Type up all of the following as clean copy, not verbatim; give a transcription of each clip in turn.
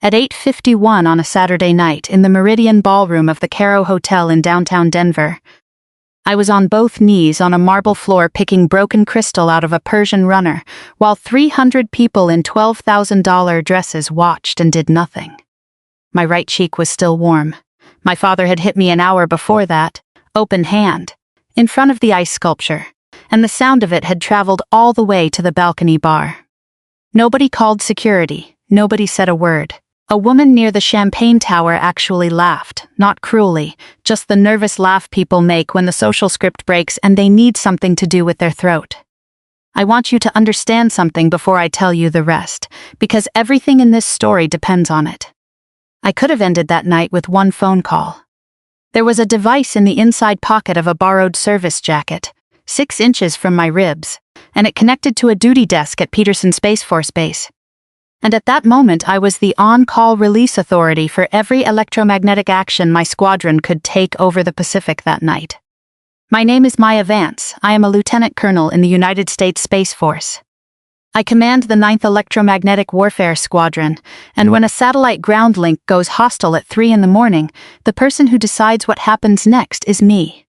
At 8:51 on a Saturday night in the Meridian Ballroom of the Caro Hotel in downtown Denver. I was on both knees on a marble floor picking broken crystal out of a Persian runner, while 300 people in $12,000 dresses watched and did nothing. My right cheek was still warm. My father had hit me an hour before that, open hand, in front of the ice sculpture, and the sound of it had traveled all the way to the balcony bar. Nobody called security, nobody said a word. A woman near the champagne tower actually laughed, not cruelly, just the nervous laugh people make when the social script breaks and they need something to do with their throat. I want you to understand something before I tell you the rest, because everything in this story depends on it. I could have ended that night with one phone call. There was a device in the inside pocket of a borrowed service jacket, 6 inches from my ribs, and it connected to a duty desk at Peterson Space Force Base. And at that moment I was the on-call release authority for every electromagnetic action my squadron could take over the Pacific that night. My name is Vance. I am a lieutenant colonel in the United States Space Force. I command the 9th Electromagnetic Warfare Squadron, and when a satellite ground link goes hostile at 3 in the morning, the person who decides what happens next is me.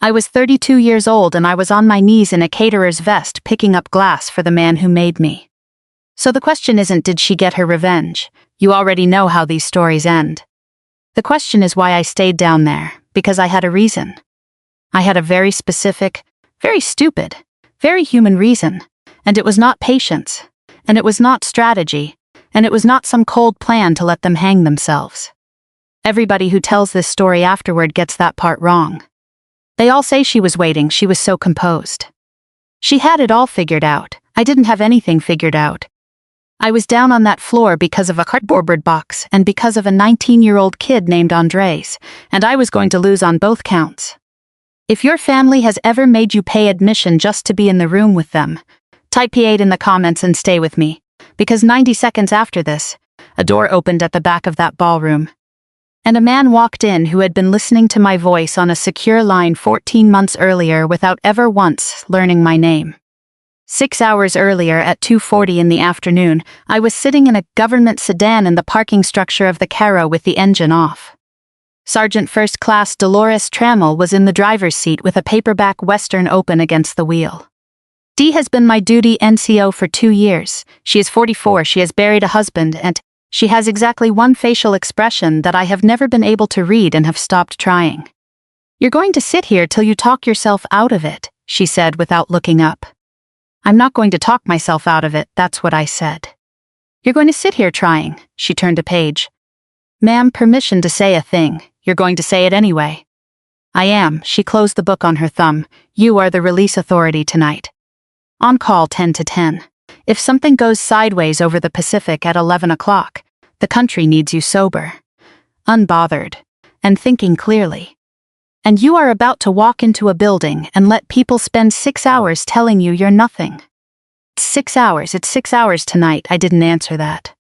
I was 32 years old and I was on my knees in a caterer's vest picking up glass for the man who made me. So the question isn't did she get her revenge? You already know how these stories end. The question is why I stayed down there, because I had a reason. I had a very specific, very stupid, very human reason, and it was not patience, and it was not strategy, and it was not some cold plan to let them hang themselves. Everybody who tells this story afterward gets that part wrong. They all say she was waiting, she was so composed. She had it all figured out. I didn't have anything figured out. I was down on that floor because of a cardboard box and because of a 19-year-old kid named Andres, and I was going to lose on both counts. If your family has ever made you pay admission just to be in the room with them, type P8 in the comments and stay with me, because 90 seconds after this, a door opened at the back of that ballroom. And a man walked in who had been listening to my voice on a secure line 14 months earlier without ever once learning my name. 6 hours earlier at 2:40 in the afternoon, I was sitting in a government sedan in the parking structure of the Caro with the engine off. Sergeant First Class Dolores Trammell was in the driver's seat with a paperback Western open against the wheel. Dee has been my duty NCO for 2 years. She is 44, she has buried a husband, and she has exactly one facial expression that I have never been able to read and have stopped trying. "You're going to sit here till you talk yourself out of it," she said without looking up. "I'm not going to talk myself out of it, that's what I said." "You're going to sit here trying," she turned a page. "Ma'am, permission to say a thing. You're going to say it anyway." "I am," she closed the book on her thumb. "You are the release authority tonight. On call 10 to 10. If something goes sideways over the Pacific at 11 o'clock, the country needs you sober, unbothered, and thinking clearly. And you are about to walk into a building and let people spend 6 hours telling you you're nothing." "It's 6 hours tonight," I didn't answer that.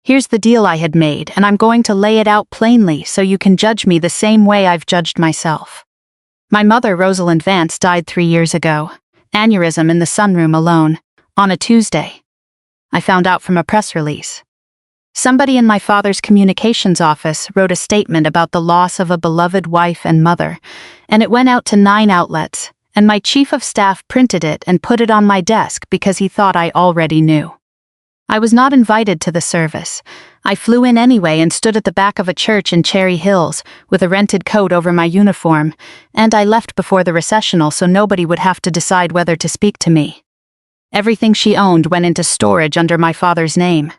"Here's the deal I had made, and I'm going to lay it out plainly so you can judge me the same way I've judged myself. My mother, Rosalind Vance, died 3 years ago. Aneurysm in the sunroom alone, on a Tuesday. I found out from a press release. Somebody in my father's communications office wrote a statement about the loss of a beloved wife and mother, and it went out to 9 outlets, and my chief of staff printed it and put it on my desk because he thought I already knew. I was not invited to the service. I flew in anyway and stood at the back of a church in Cherry Hills with a rented coat over my uniform, and I left before the recessional so nobody would have to decide whether to speak to me. Everything she owned went into storage under my father's name.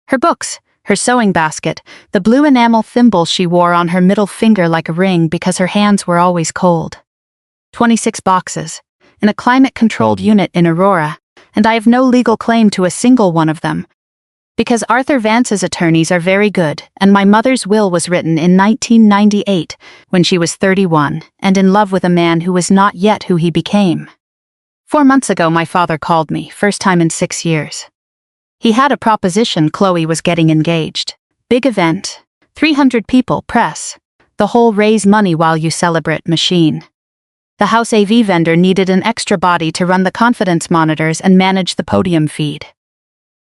Her books, her sewing basket, the blue enamel thimble she wore on her middle finger like a ring because her hands were always cold. 26 boxes, in a climate-controlled unit in Aurora, and I have no legal claim to a single one of them, because Arthur Vance's attorneys are very good, and my mother's will was written in 1998, when she was 31, and in love with a man who was not yet who he became. 4 months ago my father called me, first time in 6 years. He had a proposition. Chloe was getting engaged. Big event, 300 people, press, the whole raise money while you celebrate machine. The house AV vendor needed an extra body to run the confidence monitors and manage the podium feed.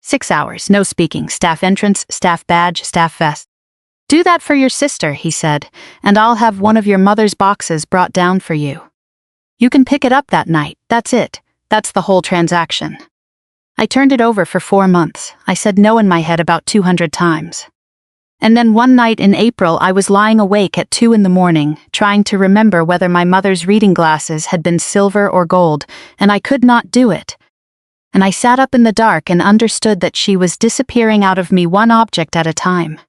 6 hours, no speaking, staff entrance, staff badge, staff vest. Do that for your sister, he said, and I'll have one of your mother's boxes brought down for you. You can pick it up that night, that's it. That's the whole transaction. I turned it over for 4 months. I said no in my head about 200 times. And then one night in April I was lying awake at 2 in the morning, trying to remember whether my mother's reading glasses had been silver or gold, and I could not do it. And I sat up in the dark and understood that she was disappearing out of me one object at a time.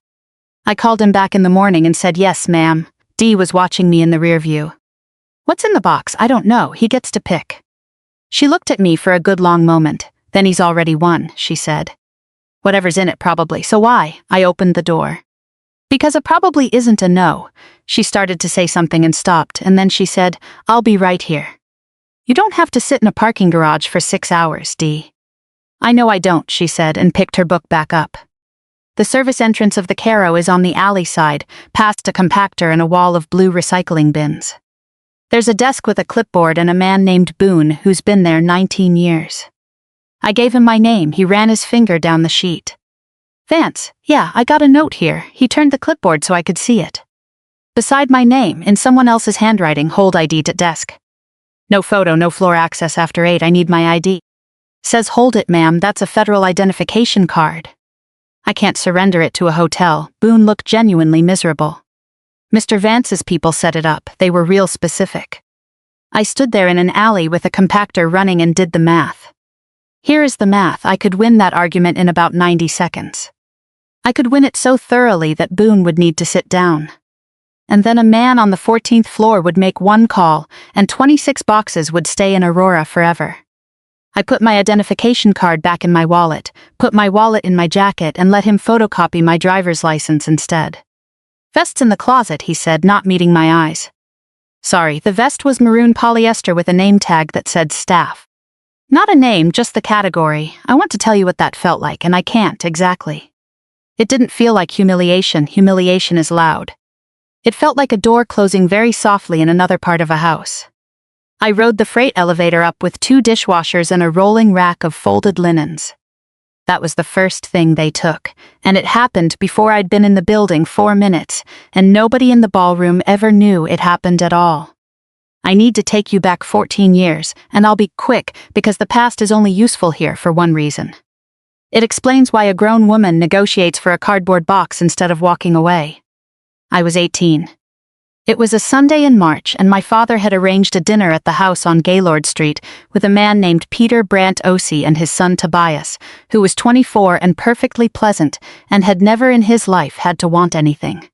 I called him back in the morning and said, "Yes, ma'am." Dee was watching me in the rear view. "What's in the box? I don't know. He gets to pick." She looked at me for a good long moment. "Then he's already won," she said. "Whatever's in it probably, so why?" I opened the door. "Because it probably isn't a no." She started to say something and stopped, and then she said, "I'll be right here." "You don't have to sit in a parking garage for 6 hours, Dee." "I know I don't," she said, and picked her book back up. "The service entrance of the Caro is on the alley side, past a compactor and a wall of blue recycling bins. There's a desk with a clipboard and a man named Boone who's been there 19 years. I gave him my name. He ran his finger down the sheet. "Vance, yeah, I got a note here." He turned the clipboard so I could see it. "Beside my name, in someone else's handwriting, hold ID to desk. No photo, no floor access after 8, I need my ID. Says hold it, ma'am, that's a federal identification card. I can't surrender it to a hotel." Boone looked genuinely miserable. "Mr. Vance's people set it up. They were real specific." I stood there in an alley with a compactor running and did the math. Here is the math. I could win that argument in about 90 seconds. I could win it so thoroughly that Boone would need to sit down. And then a man on the 14th floor would make one call, and 26 boxes would stay in Aurora forever. I put my identification card back in my wallet, put my wallet in my jacket, and let him photocopy my driver's license instead. "Vest's in the closet," he said, not meeting my eyes. Sorry, the vest was maroon polyester with a name tag that said staff. Not a name, just the category. I want to tell you what that felt like, and I can't, exactly. It didn't feel like humiliation. Humiliation is loud. It felt like a door closing very softly in another part of a house. I rode the freight elevator up with 2 dishwashers and a rolling rack of folded linens. That was the first thing they took, and it happened before I'd been in the building 4 minutes, and nobody in the ballroom ever knew it happened at all. I need to take you back 14 years, and I'll be quick because the past is only useful here for one reason. It explains why a grown woman negotiates for a cardboard box instead of walking away. I was 18. It was a Sunday in March, and my father had arranged a dinner at the house on Gaylord Street with a man named Peter Brant Ossie and his son Tobias, who was 24 and perfectly pleasant and had never in his life had to want anything.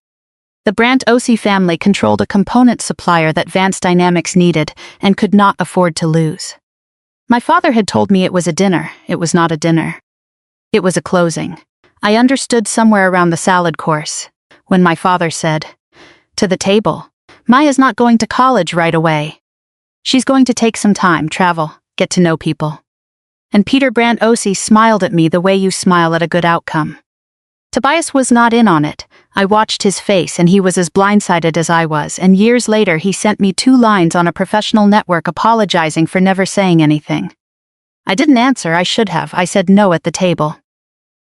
The Brant Ossie family controlled a component supplier that Vance Dynamics needed and could not afford to lose. My father had told me it was a dinner. It was not a dinner. It was a closing. I understood somewhere around the salad course, when my father said, "To the table. Maya's not going to college right away. She's going to take some time, travel, get to know people." And Peter Brant Ossie smiled at me the way you smile at a good outcome. Tobias was not in on it. I watched his face and he was as blindsided as I was, and years later he sent me 2 lines on a professional network apologizing for never saying anything. I didn't answer, I should have. I said no at the table.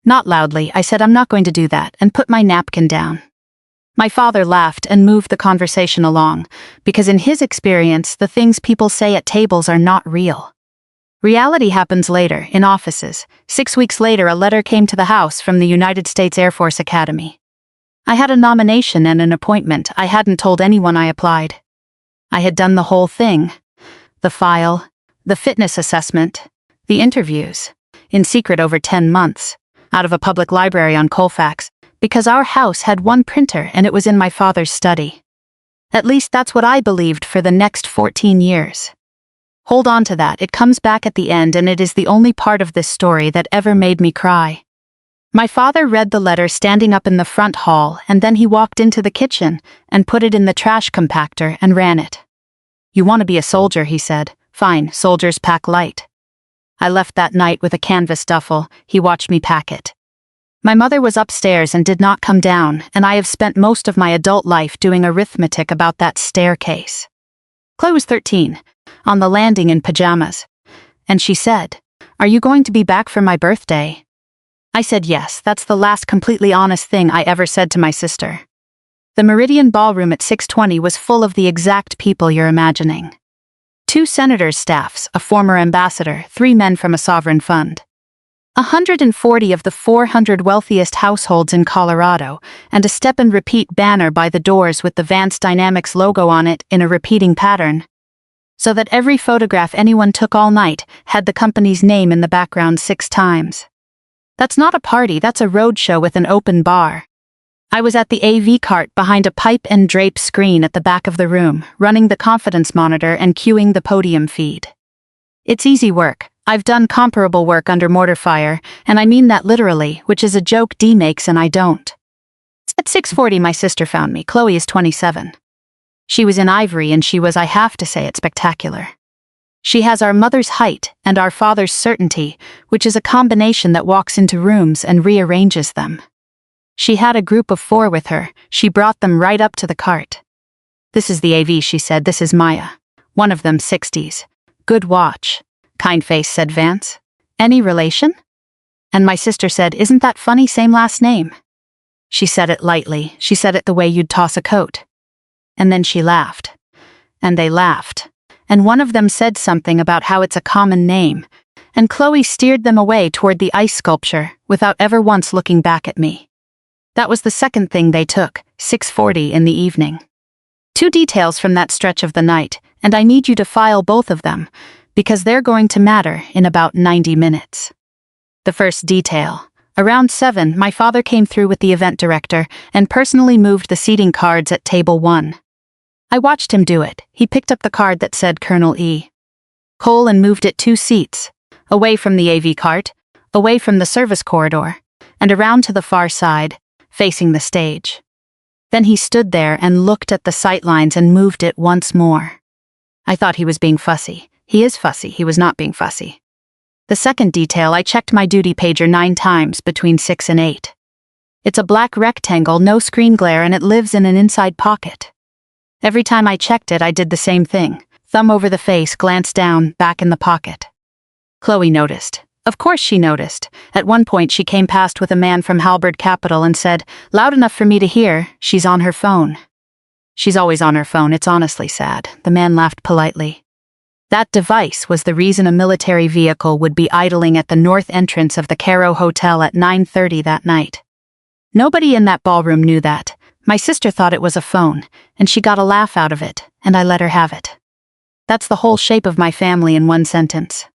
Not loudly, I said I'm not going to do that, and put my napkin down. My father laughed and moved the conversation along, because in his experience, the things people say at tables are not real. Reality happens later, in offices. 6 weeks later, a letter came to the house from the United States Air Force Academy. I had a nomination and an appointment. I hadn't told anyone I applied. I had done the whole thing. The file, the fitness assessment, the interviews, in secret over 10 months, out of a public library on Colfax, because our house had one printer and it was in my father's study. At least that's what I believed for the next 14 years. Hold on to that, it comes back at the end, and it is the only part of this story that ever made me cry. My father read the letter standing up in the front hall, and then he walked into the kitchen and put it in the trash compactor and ran it. "You want to be a soldier," he said. "Fine, soldiers pack light." I left that night with a canvas duffel. He watched me pack it. My mother was upstairs and did not come down, and I have spent most of my adult life doing arithmetic about that staircase. Chloe was 13, on the landing in pajamas, and she said, "Are you going to be back for my birthday?" I said yes, that's the last completely honest thing I ever said to my sister. The Meridian Ballroom at 620 was full of the exact people you're imagining. 2 senators' staffs, a former ambassador, 3 men from a sovereign fund. 140 of the 400 wealthiest households in Colorado, and a step-and-repeat banner by the doors with the Vance Dynamics logo on it in a repeating pattern, so that every photograph anyone took all night had the company's name in the background 6 times. That's not a party, that's a roadshow with an open bar. I was at the AV cart behind a pipe and drape screen at the back of the room, running the confidence monitor and cueing the podium feed. It's easy work. I've done comparable work under mortar fire, and I mean that literally, which is a joke Dee makes and I don't. At 6:40 my sister found me. Chloe is 27. She was in ivory and she was, I have to say it, spectacular. She has our mother's height and our father's certainty, which is a combination that walks into rooms and rearranges them. She had a group of 4 with her. She brought them right up to the cart. This is the AV, she said. This is Maya. One of them 60s. Good watch. Kind face, said Vance. Any relation? And my sister said, isn't that funny, same last name? She said it lightly. She said it the way you'd toss a coat. And then she laughed. And they laughed. And one of them said something about how it's a common name. And Chloe steered them away toward the ice sculpture without ever once looking back at me. That was the second thing they took, 6:40 in the evening. 2 details from that stretch of the night, and I need you to file both of them, because they're going to matter in about 90 minutes. The first detail. Around 7, my father came through with the event director and personally moved the seating cards at table 1. I watched him do it. He picked up the card that said Colonel E. Cole and moved it 2 seats, away from the AV cart, away from the service corridor, and around to the far side, facing the stage. Then he stood there and looked at the sightlines and moved it once more. I thought he was being fussy. He is fussy, he was not being fussy. The second detail, I checked my duty pager 9 times between 6 and 8. It's a black rectangle, no screen glare, and it lives in an inside pocket. Every time I checked it, I did the same thing. Thumb over the face, glance down, back in the pocket. Chloe noticed. Of course she noticed. At one point she came past with a man from Halberd Capital and said, loud enough for me to hear, she's on her phone. She's always on her phone, it's honestly sad. The man laughed politely. That device was the reason a military vehicle would be idling at the north entrance of the Caro Hotel at 9:30 that night. Nobody in that ballroom knew that. My sister thought it was a phone, and she got a laugh out of it, and I let her have it. That's the whole shape of my family in one sentence.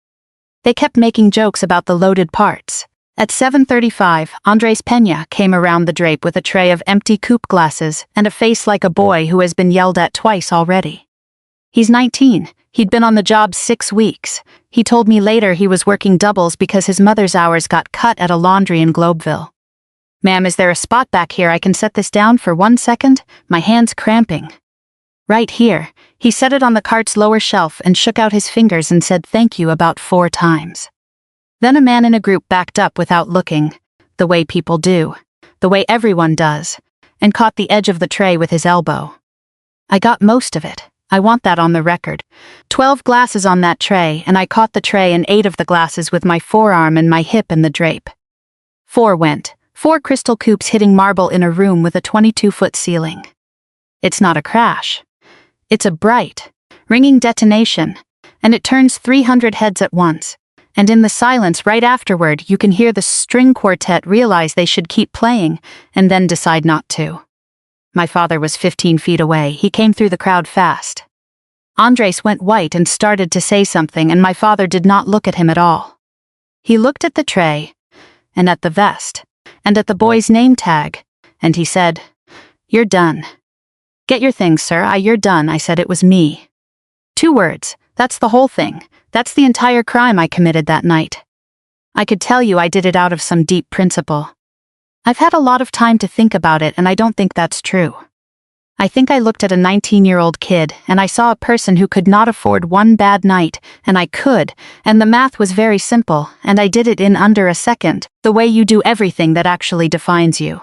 They kept making jokes about the loaded parts. At 7:35, Andres Peña came around the drape with a tray of empty coupe glasses and a face like a boy who has been yelled at twice already. He's 19. He'd been on the job 6 weeks. He told me later he was working doubles because his mother's hours got cut at a laundry in Globeville. Ma'am, is there a spot back here I can set this down for 1 second? My hand's cramping. Right here. He set it on the cart's lower shelf and shook out his fingers and said thank you about 4 times. Then a man in a group backed up without looking, the way people do, the way everyone does, and caught the edge of the tray with his elbow. I got most of it. I want that on the record. 12 glasses on that tray, and I caught the tray and 8 of the glasses with my forearm and my hip in the drape. 4 went. 4 crystal coupes hitting marble in a room with a 22-foot ceiling. It's not a crash. It's a bright, ringing detonation, and it turns 300 heads at once. And in the silence right afterward, you can hear the string quartet realize they should keep playing, and then decide not to. My father was 15 feet away. He came through the crowd fast. Andres went white and started to say something, and my father did not look at him at all. He looked at the tray, and at the vest, and at the boy's name tag, and he said, "You're done." "Get your things, sir. You're done," I said. It was me. 2 words. That's the whole thing. That's the entire crime I committed that night. I could tell you I did it out of some deep principle. I've had a lot of time to think about it, and I don't think that's true. I think I looked at a 19-year-old kid, and I saw a person who could not afford 1 bad night, and I could, and the math was very simple, and I did it in under a second, the way you do everything that actually defines you.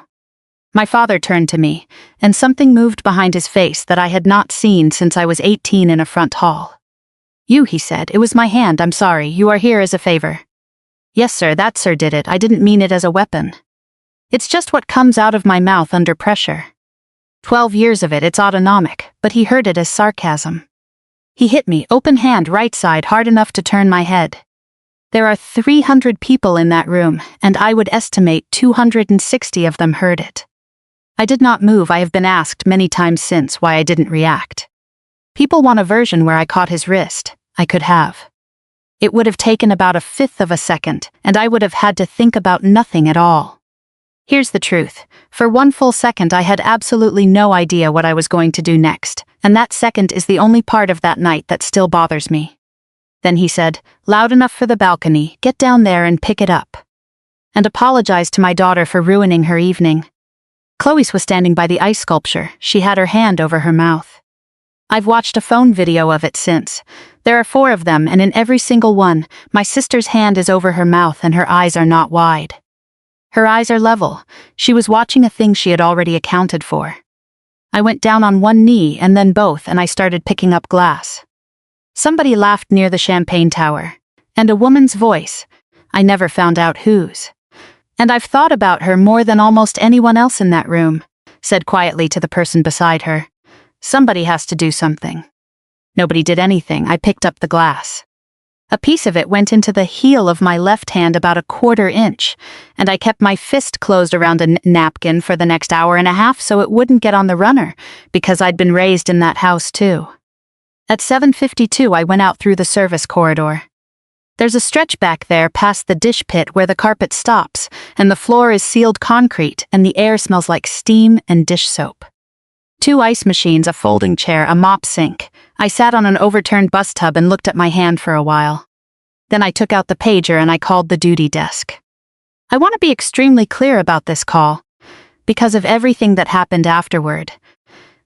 My father turned to me, and something moved behind his face that I had not seen since I was 18 in a front hall. "You," he said. "It was my hand, I'm sorry. You are here as a favor." Yes, sir, that sir did it. I didn't mean it as a weapon. It's just what comes out of my mouth under pressure. 12 years of it, it's autonomic, but he heard it as sarcasm. He hit me, open hand, right side, hard enough to turn my head. There are 300 people in that room, and I would estimate 260 of them heard it. I did not move. I have been asked many times since why I didn't react. People want a version where I caught his wrist. I could have. It would have taken about a fifth of a second, and I would have had to think about nothing at all. Here's the truth. For one full second I had absolutely no idea what I was going to do next, and that second is the only part of that night that still bothers me. Then he said, loud enough for the balcony, get down there and pick it up. And apologized to my daughter for ruining her evening. Chloe's was standing by the ice sculpture. She had her hand over her mouth. I've watched a phone video of it since. There are 4 of them, and in every single one, my sister's hand is over her mouth and her eyes are not wide. Her eyes are level. She was watching a thing she had already accounted for. I went down on one knee and then both, and I started picking up glass. Somebody laughed near the champagne tower. And a woman's voice. I never found out whose. And I've thought about her more than almost anyone else in that room, said quietly to the person beside her. Somebody has to do something. Nobody did anything. I picked up the glass. A piece of it went into the heel of my left hand about a 1/4 inch, and I kept my fist closed around a napkin for the next hour and a half so it wouldn't get on the runner, because I'd been raised in that house too. At 7:52 I went out through the service corridor. There's a stretch back there past the dish pit where the carpet stops, and the floor is sealed concrete, and the air smells like steam and dish soap. 2 ice machines, a folding chair, a mop sink. I sat on an overturned bus tub and looked at my hand for a while. Then I took out the pager and I called the duty desk. I want to be extremely clear about this call, because of everything that happened afterward.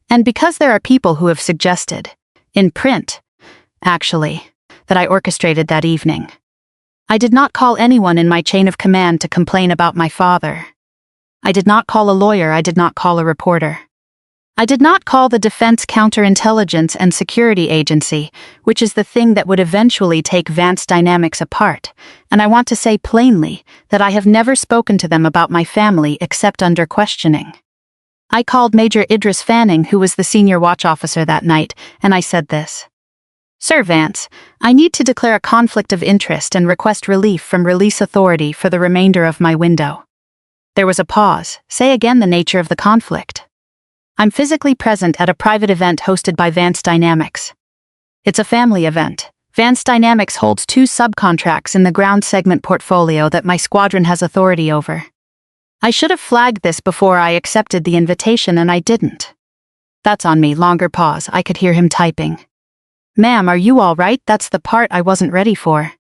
And because there are people who have suggested, in print, actually, that I orchestrated that evening. I did not call anyone in my chain of command to complain about my father. I did not call a lawyer. I did not call a reporter. I did not call the Defense Counterintelligence and Security Agency, which is the thing that would eventually take Vance Dynamics apart, and I want to say plainly that I have never spoken to them about my family except under questioning. I called Major Idris Fanning, who was the senior watch officer that night, and I said this. Sir Vance, I need to declare a conflict of interest and request relief from Release Authority for the remainder of my window. There was a pause. Say again the nature of the conflict. I'm physically present at a private event hosted by Vance Dynamics. It's a family event. Vance Dynamics holds 2 subcontracts in the ground segment portfolio that my squadron has authority over. I should have flagged this before I accepted the invitation, and I didn't. That's on me. Longer pause. I could hear him typing. Ma'am, are you all right? That's the part I wasn't ready for.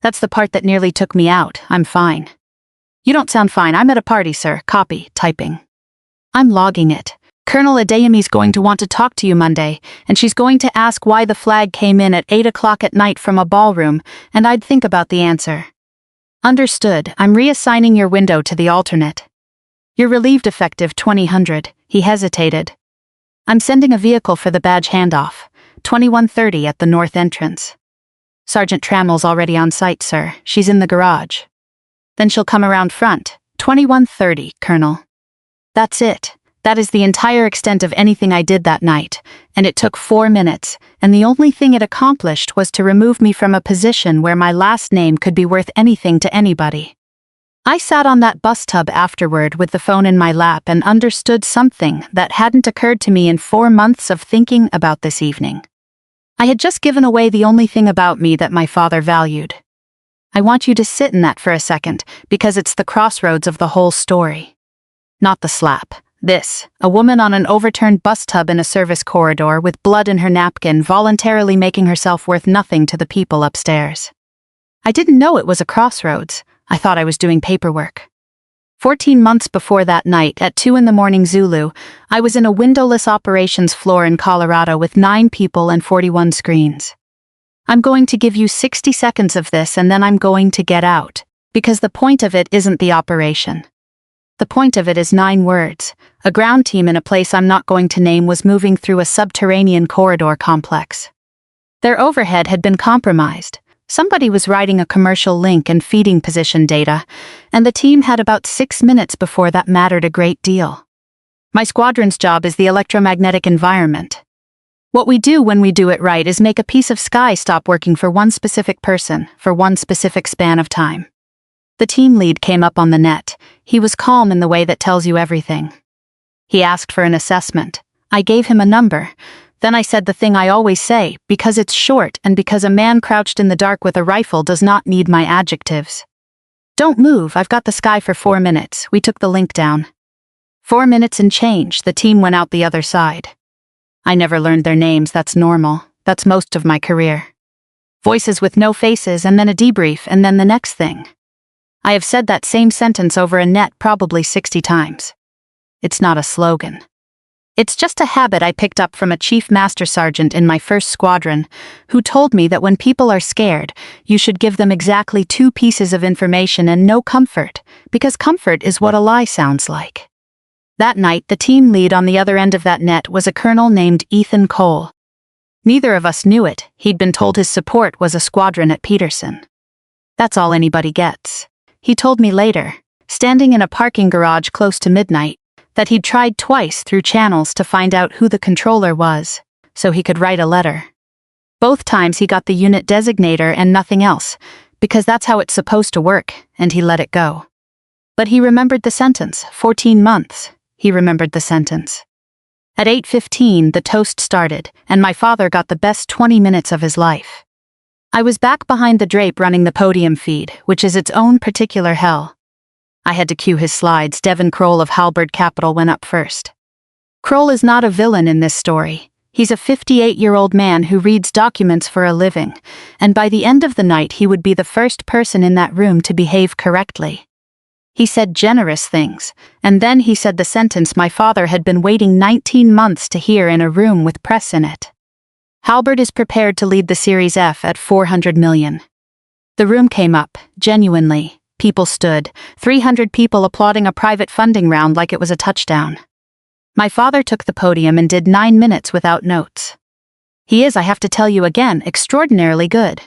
That's the part that nearly took me out. I'm fine. You don't sound fine. I'm at a party, sir. Copy. Typing. I'm logging it. Colonel Adeyemi's going to want to talk to you Monday, and she's going to ask why the flag came in at 8 o'clock at night from a ballroom, and I'd think about the answer. Understood. I'm reassigning your window to the alternate. You're relieved effective 2000. He hesitated. I'm sending a vehicle for the badge handoff. 2130 at the north entrance. Sergeant Trammell's already on site, sir. She's in the garage. Then she'll come around front. 2130, Colonel. That's it. That is the entire extent of anything I did that night, and it took 4 minutes, and the only thing it accomplished was to remove me from a position where my last name could be worth anything to anybody. I sat on that bus tub afterward with the phone in my lap and understood something that hadn't occurred to me in 4 months of thinking about this evening. I had just given away the only thing about me that my father valued. I want you to sit in that for a second, because it's the crossroads of the whole story. Not the slap. This, a woman on an overturned bus tub in a service corridor with blood in her napkin voluntarily making herself worth nothing to the people upstairs. I didn't know it was a crossroads. I thought I was doing paperwork. 14 months before that night, at 2 a.m. Zulu, I was in a windowless operations floor in Colorado with 9 people and 41 screens. I'm going to give you 60 seconds of this and then I'm going to get out, because the point of it isn't the operation. The point of it is 9 words. A ground team in a place I'm not going to name was moving through a subterranean corridor complex. Their overhead had been compromised. Somebody was writing a commercial link and feeding position data, and the team had about 6 minutes before that mattered a great deal. My squadron's job is the electromagnetic environment. What we do when we do it right is make a piece of sky stop working for one specific person, for one specific span of time. The team lead came up on the net. He was calm in the way that tells you everything. He asked for an assessment. I gave him a number. Then I said the thing I always say, because it's short and because a man crouched in the dark with a rifle does not need my adjectives. Don't move, I've got the sky for 4 minutes. We took the link down. 4 minutes and change, the team went out the other side. I never learned their names, that's normal. That's most of my career. Voices with no faces and then a debrief and then the next thing. I have said that same sentence over a net probably 60 times. It's not a slogan. It's just a habit I picked up from a chief master sergeant in my first squadron, who told me that when people are scared, you should give them exactly 2 pieces of information and no comfort, because comfort is what a lie sounds like. That night, the team lead on the other end of that net was a colonel named Ethan Cole. Neither of us knew it. He'd been told his support was a squadron at Peterson. That's all anybody gets. He told me later, standing in a parking garage close to midnight, that he'd tried twice through channels to find out who the controller was, so he could write a letter. Both times he got the unit designator and nothing else, because that's how it's supposed to work, and he let it go. But he remembered the sentence, 14 months. He remembered the sentence. At 8:15, the toast started, and my father got the best 20 minutes of his life. I was back behind the drape running the podium feed, which is its own particular hell. I had to cue his slides. Devon Kroll of Halberd Capital went up first. Kroll is not a villain in this story. He's a 58-year-old man who reads documents for a living, and by the end of the night he would be the first person in that room to behave correctly. He said generous things, and then he said the sentence my father had been waiting 19 months to hear in a room with press in it. Halberd is prepared to lead the Series F at 400 million. The room came up, genuinely. People stood, 300 people applauding a private funding round like it was a touchdown. My father took the podium and did 9 minutes without notes. He is, I have to tell you again, extraordinarily good.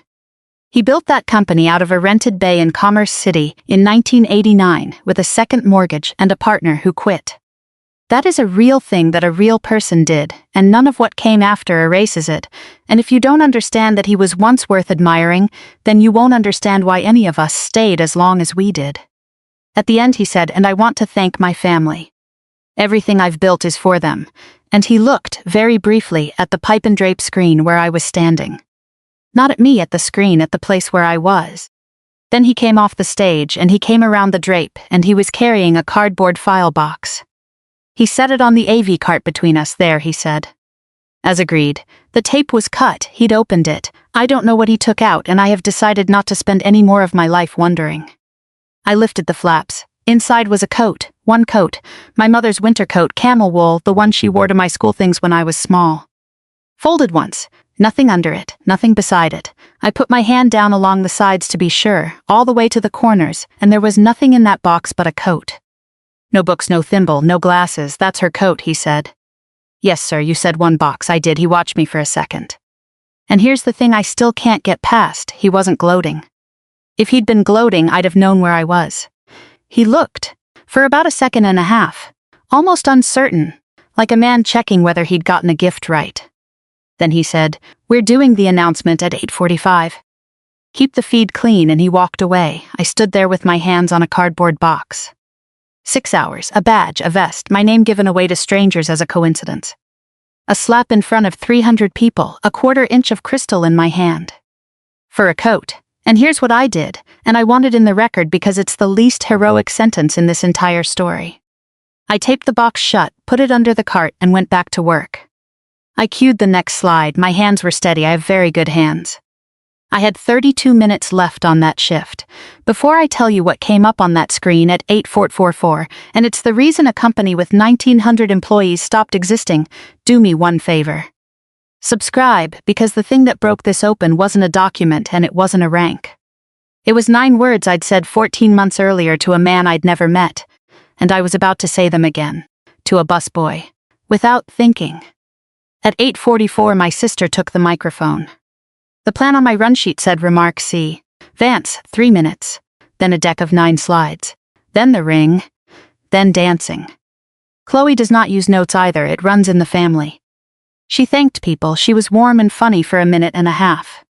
He built that company out of a rented bay in Commerce City in 1989 with a second mortgage and a partner who quit. That is a real thing that a real person did, and none of what came after erases it, and if you don't understand that he was once worth admiring, then you won't understand why any of us stayed as long as we did. At the end he said, and I want to thank my family. Everything I've built is for them, and he looked, very briefly, at the pipe and drape screen where I was standing. Not at me, at the screen, at the place where I was. Then he came off the stage, and he came around the drape, and he was carrying a cardboard file box. He set it on the AV cart between us there, he said. As agreed. The tape was cut, he'd opened it. I don't know what he took out, and I have decided not to spend any more of my life wondering. I lifted the flaps. Inside was a coat, one coat, my mother's winter coat, camel wool, the one she wore to my school things when I was small. Folded once, nothing under it, nothing beside it. I put my hand down along the sides to be sure, all the way to the corners, and there was nothing in that box but a coat. No books, no thimble, no glasses, that's her coat, he said. Yes, sir, you said one box, I did, he watched me for a second. And here's the thing I still can't get past, he wasn't gloating. If he'd been gloating, I'd have known where I was. He looked, for about a second and a half, almost uncertain, like a man checking whether he'd gotten a gift right. Then he said, we're doing the announcement at 8:45. Keep the feed clean, and he walked away. I stood there with my hands on a cardboard box. 6 hours, a badge, a vest, my name given away to strangers as a coincidence. A slap in front of 300 people, a 1/4 inch of crystal in my hand. For a coat. And here's what I did, and I want it in the record because it's the least heroic sentence in this entire story. I taped the box shut, put it under the cart, and went back to work. I cued the next slide, my hands were steady, I have very good hands. I had 32 minutes left on that shift. Before I tell you what came up on that screen at 8:44, and it's the reason a company with 1,900 employees stopped existing, do me one favor. Subscribe, because the thing that broke this open wasn't a document and it wasn't a rank. It was 9 words I'd said 14 months earlier to a man I'd never met, and I was about to say them again, to a busboy, without thinking. At 8:44 my sister took the microphone. The plan on my run sheet said remark C. Vance, 3 minutes. Then a deck of 9 slides. Then the ring. Then dancing. Chloe does not use notes either, it runs in the family. She thanked people, she was warm and funny for a minute and a half.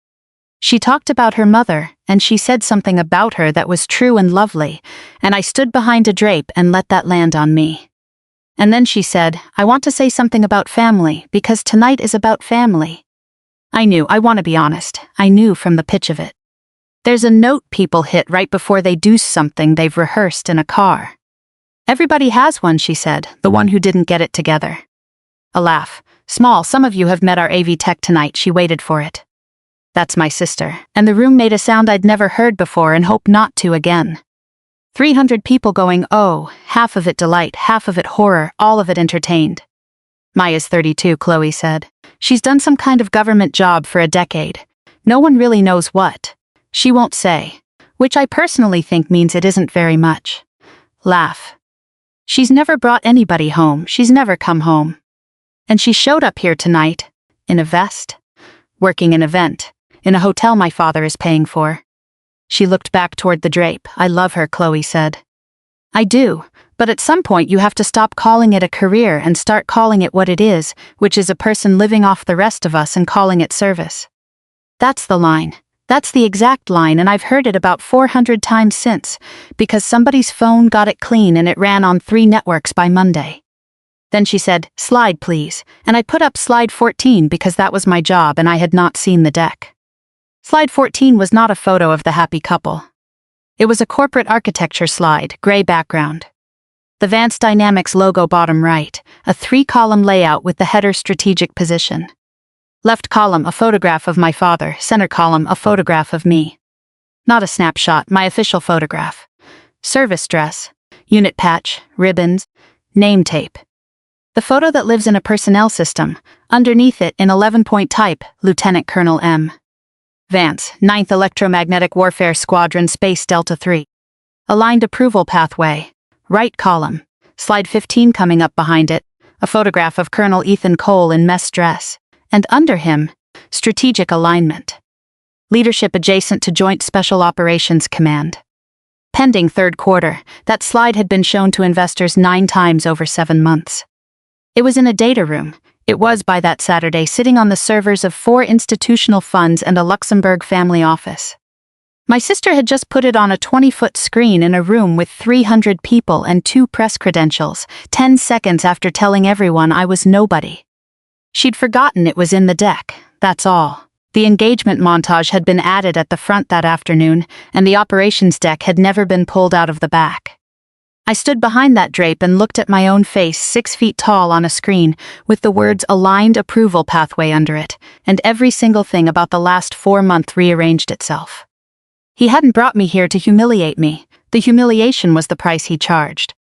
She talked about her mother, and she said something about her that was true and lovely, and I stood behind a drape and let that land on me. And then she said, I want to say something about family, because tonight is about family. I want to be honest, I knew from the pitch of it. There's a note people hit right before they do something they've rehearsed in a car. Everybody has one, she said, the one who didn't get it together. A laugh. Small, some of you have met our AV tech tonight, she waited for it. That's my sister, and the room made a sound I'd never heard before and hope not to again. 300 people going, oh, half of it delight, half of it horror, all of it entertained. Maya's 32, Chloe said. She's done some kind of government job for a decade. No one really knows what. She won't say. Which I personally think means it isn't very much. Laugh. She's never brought anybody home, she's never come home. And she showed up here tonight, in a vest, working an event, in a hotel my father is paying for. She looked back toward the drape. I love her, Chloe said. I do, but at some point you have to stop calling it a career and start calling it what it is, which is a person living off the rest of us and calling it service. That's the line. That's the exact line, and I've heard it about 400 times since, because somebody's phone got it clean and it ran on 3 networks by Monday. Then she said, slide please, and I put up slide 14 because that was my job and I had not seen the deck. Slide 14 was not a photo of the happy couple. It was a corporate architecture slide, gray background. The Vance Dynamics logo bottom right, a 3-column layout with the header strategic position. Left column, a photograph of my father, center column, a photograph of me. Not a snapshot, my official photograph. Service dress, unit patch, ribbons, name tape. The photo that lives in a personnel system, underneath it in 11-point type, Lieutenant Colonel M. Vance, 9th Electromagnetic Warfare Squadron, Space Delta 3. Aligned approval pathway, right column, slide 15 coming up behind it, a photograph of Colonel Ethan Cole in mess dress, and under him, strategic alignment. Leadership adjacent to Joint Special Operations Command. Pending 3rd quarter, that slide had been shown to investors 9 times over 7 months. It was in a data room. It was, by that Saturday, sitting on the servers of 4 institutional funds and a Luxembourg family office. My sister had just put it on a 20-foot screen in a room with 300 people and 2 press credentials, 10 seconds after telling everyone I was nobody. She'd forgotten it was in the deck, that's all. The engagement montage had been added at the front that afternoon, and the operations deck had never been pulled out of the back. I stood behind that drape and looked at my own face 6 feet tall on a screen with the words aligned approval pathway under it, and every single thing about the last 4 months rearranged itself. He hadn't brought me here to humiliate me. The humiliation was the price he charged.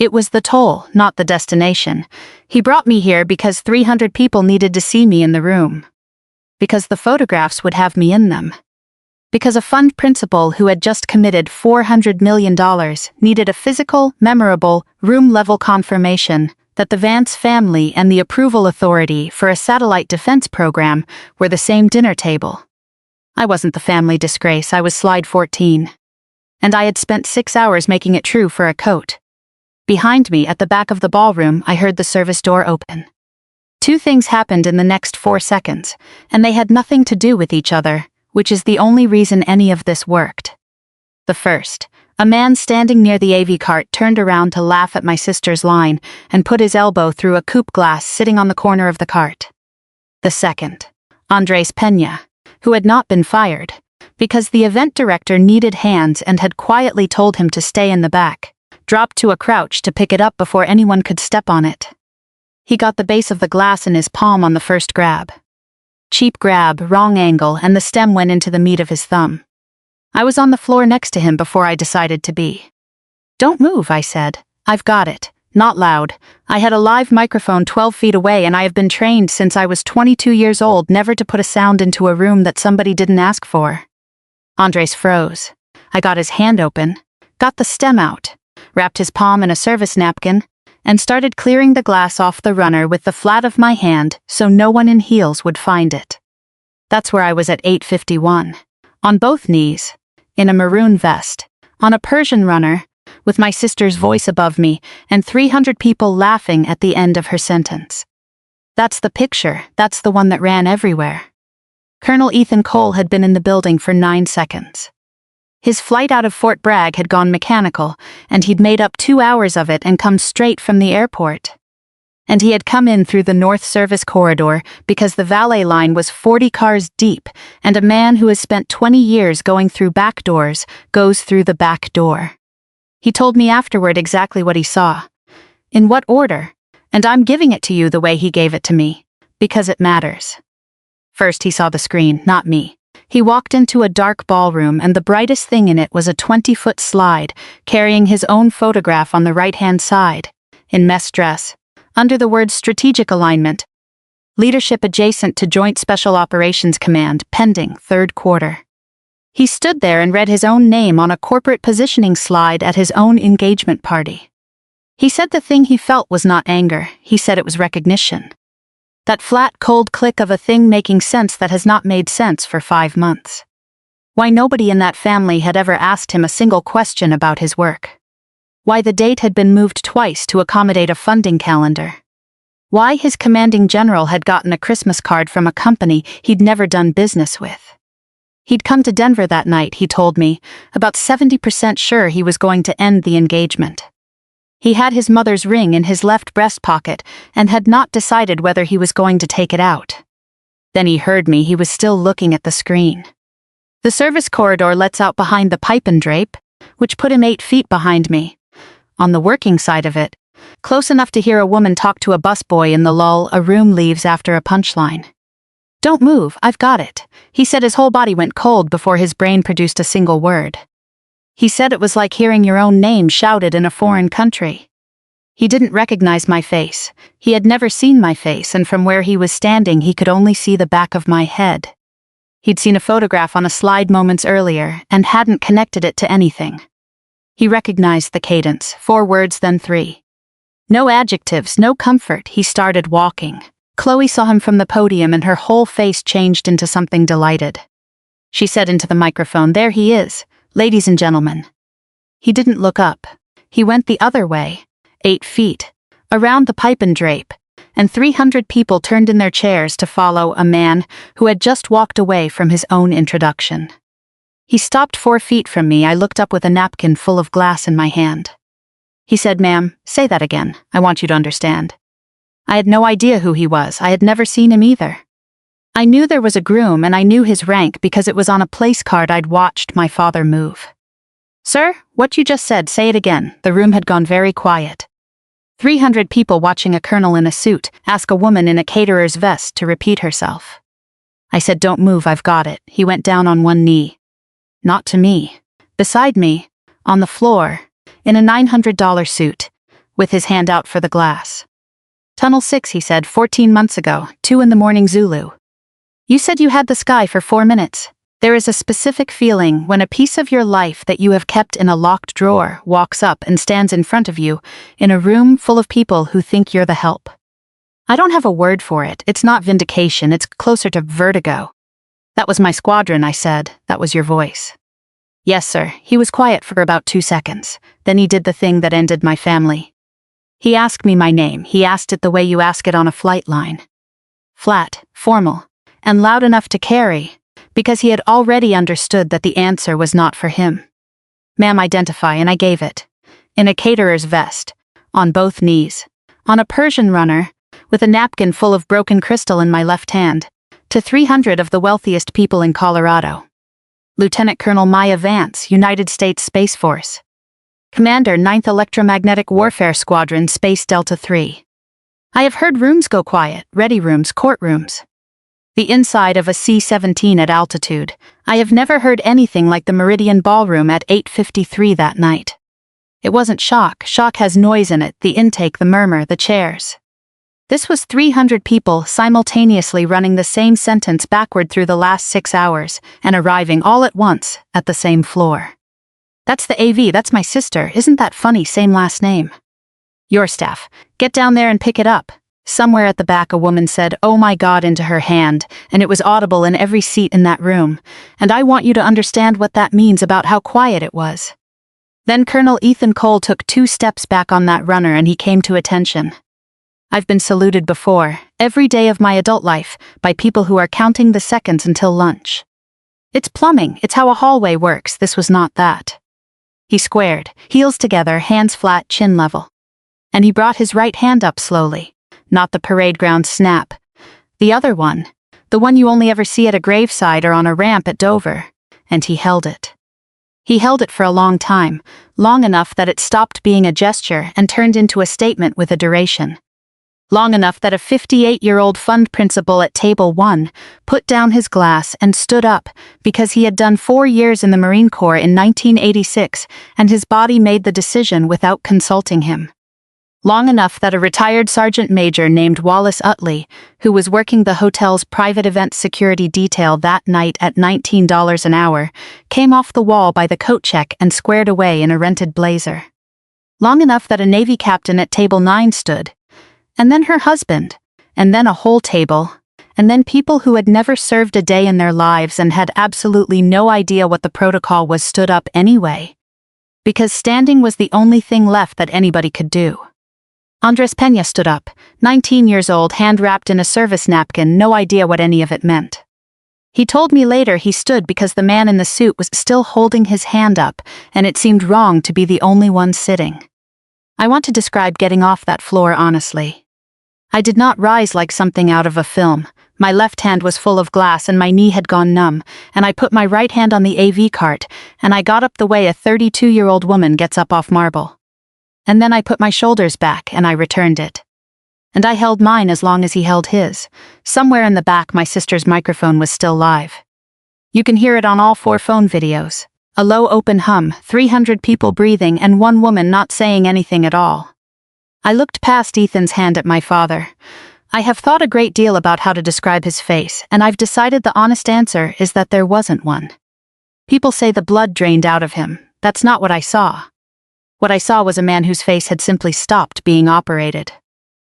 It was the toll, not the destination. He brought me here because 300 people needed to see me in the room. Because the photographs would have me in them. Because a fund principal who had just committed $400 million needed a physical, memorable, room-level confirmation that the Vance family and the approval authority for a satellite defense program were the same dinner table. I wasn't the family disgrace, I was slide 14. And I had spent 6 hours making it true for a coat. Behind me, at the back of the ballroom, I heard the service door open. 2 things happened in the next 4 seconds, and they had nothing to do with each other, which is the only reason any of this worked. The first, a man standing near the AV cart turned around to laugh at my sister's line and put his elbow through a coupe glass sitting on the corner of the cart. The second, Andres Peña, who had not been fired, because the event director needed hands and had quietly told him to stay in the back, dropped to a crouch to pick it up before anyone could step on it. He got the base of the glass in his palm on the first grab. Cheap grab, wrong angle, and the stem went into the meat of his thumb. I was on the floor next to him before I decided to be. Don't move, I said. I've got it. Not loud. I had a live microphone 12 feet away and I have been trained since I was 22 years old never to put a sound into a room that somebody didn't ask for. Andres froze. I got his hand open, got the stem out, wrapped his palm in a service napkin, and started clearing the glass off the runner with the flat of my hand so no one in heels would find it. That's where I was at 8:51. On both knees, in a maroon vest, on a Persian runner, with my sister's voice above me and 300 people laughing at the end of her sentence. That's the picture, that's the one that ran everywhere. Colonel Ethan Cole had been in the building for 9 seconds. His flight out of Fort Bragg had gone mechanical, and he'd made up 2 hours of it and come straight from the airport. And he had come in through the North Service corridor because the valet line was 40 cars deep, and a man who has spent 20 years going through back doors goes through the back door. He told me afterward exactly what he saw. In what order? And I'm giving it to you the way he gave it to me, because it matters. First he saw the screen, not me. He walked into a dark ballroom, and the brightest thing in it was a 20-foot slide, carrying his own photograph on the right-hand side, in mess dress, under the word strategic alignment, leadership adjacent to Joint Special Operations Command, pending 3rd quarter. He stood there and read his own name on a corporate positioning slide at his own engagement party. He said the thing he felt was not anger, he said it was recognition. That flat, cold click of a thing making sense that has not made sense for 5 months. Why nobody in that family had ever asked him a single question about his work. Why the date had been moved twice to accommodate a funding calendar. Why his commanding general had gotten a Christmas card from a company he'd never done business with. He'd come to Denver that night, he told me, about 70% sure he was going to end the engagement. He had his mother's ring in his left breast pocket and had not decided whether he was going to take it out. Then he heard me, he was still looking at the screen. The service corridor lets out behind the pipe and drape, which put him 8 feet behind me. On the working side of it, close enough to hear a woman talk to a busboy in the lull a room leaves after a punchline. "Don't move, I've got it," he said. His whole body went cold before his brain produced a single word. He said it was like hearing your own name shouted in a foreign country. He didn't recognize my face. He had never seen my face, and from where he was standing he could only see the back of my head. He'd seen a photograph on a slide moments earlier and hadn't connected it to anything. He recognized the cadence, 4 words then 3. No adjectives, no comfort, he started walking. Chloe saw him from the podium and her whole face changed into something delighted. She said into the microphone, "There he is. Ladies and gentlemen." He didn't look up. He went the other way, 8 feet, around the pipe and drape, and 300 people turned in their chairs to follow a man who had just walked away from his own introduction. He stopped 4 feet from me. I looked up with a napkin full of glass in my hand. He said, "Ma'am, say that again. I want you to understand." I had no idea who he was. I had never seen him either. I knew there was a groom, and I knew his rank because it was on a place card I'd watched my father move. "Sir, what you just said, say it again." The room had gone very quiet. 300 people watching a colonel in a suit ask a woman in a caterer's vest to repeat herself. I said, "Don't move, I've got it." He went down on one knee. Not to me. Beside me, on the floor, in a $900 suit, with his hand out for the glass. "Tunnel 6, he said, 14 months ago, 2 in the morning Zulu. You said you had the sky for 4 minutes. There is a specific feeling when a piece of your life that you have kept in a locked drawer walks up and stands in front of you in a room full of people who think you're the help. I don't have a word for it. It's not vindication, it's closer to vertigo." "That was my squadron," I said. "That was your voice." "Yes, sir." He was quiet for about 2 seconds. Then he did the thing that ended my family. He asked me my name. He asked it the way you ask it on a flight line. Flat, formal, and loud enough to carry, because he had already understood that the answer was not for him. "Ma'am, identify," and I gave it. In a caterer's vest, on both knees, on a Persian runner, with a napkin full of broken crystal in my left hand, to 300 of the wealthiest people in Colorado. Lieutenant Colonel Maya Vance, United States Space Force. Commander 9th Electromagnetic Warfare Squadron, Space Delta 3. I have heard rooms go quiet, ready rooms, courtrooms. The inside of a C-17 at altitude. I have never heard anything like the Meridian Ballroom at 8:53 that night. It wasn't shock. Shock has noise in it, the intake, the murmur, the chairs. This was 300 people simultaneously running the same sentence backward through the last 6 hours and arriving all at once at the same floor. "That's the AV, that's my sister, isn't that funny, same last name." "Your staff, get down there and pick it up." Somewhere at the back a woman said, "Oh my God," into her hand, and it was audible in every seat in that room, and I want you to understand what that means about how quiet it was. Then Colonel Ethan Cole took 2 steps back on that runner and he came to attention. I've been saluted before, every day of my adult life, by people who are counting the seconds until lunch. It's plumbing, it's how a hallway works, this was not that. He squared, heels together, hands flat, chin level. And he brought his right hand up slowly. Not the parade ground snap. The other one. The one you only ever see at a graveside or on a ramp at Dover. And he held it. He held it for a long time, long enough that it stopped being a gesture and turned into a statement with a duration. Long enough that a 58-year-old fund principal at Table 1 put down his glass and stood up because he had done 4 years in the Marine Corps in 1986 and his body made the decision without consulting him. Long enough that a retired sergeant major named Wallace Utley, who was working the hotel's private event security detail that night at $19 an hour, came off the wall by the coat check and squared away in a rented blazer. Long enough that a Navy captain at Table 9 stood, and then her husband, and then a whole table, and then people who had never served a day in their lives and had absolutely no idea what the protocol was stood up anyway. Because standing was the only thing left that anybody could do. Andres Peña stood up, 19 years old, hand wrapped in a service napkin, no idea what any of it meant. He told me later he stood because the man in the suit was still holding his hand up, and it seemed wrong to be the only one sitting. I want to describe getting off that floor honestly. I did not rise like something out of a film. My left hand was full of glass and my knee had gone numb, and I put my right hand on the AV cart, and I got up the way a 32-year-old woman gets up off marble. And then I put my shoulders back and I returned it. And I held mine as long as he held his. Somewhere in the back my sister's microphone was still live. You can hear it on all 4 phone videos. A low open hum, 300 people breathing and one woman not saying anything at all. I looked past Ethan's hand at my father. I have thought a great deal about how to describe his face, and I've decided the honest answer is that there wasn't one. People say the blood drained out of him. That's not what I saw. What I saw was a man whose face had simply stopped being operated.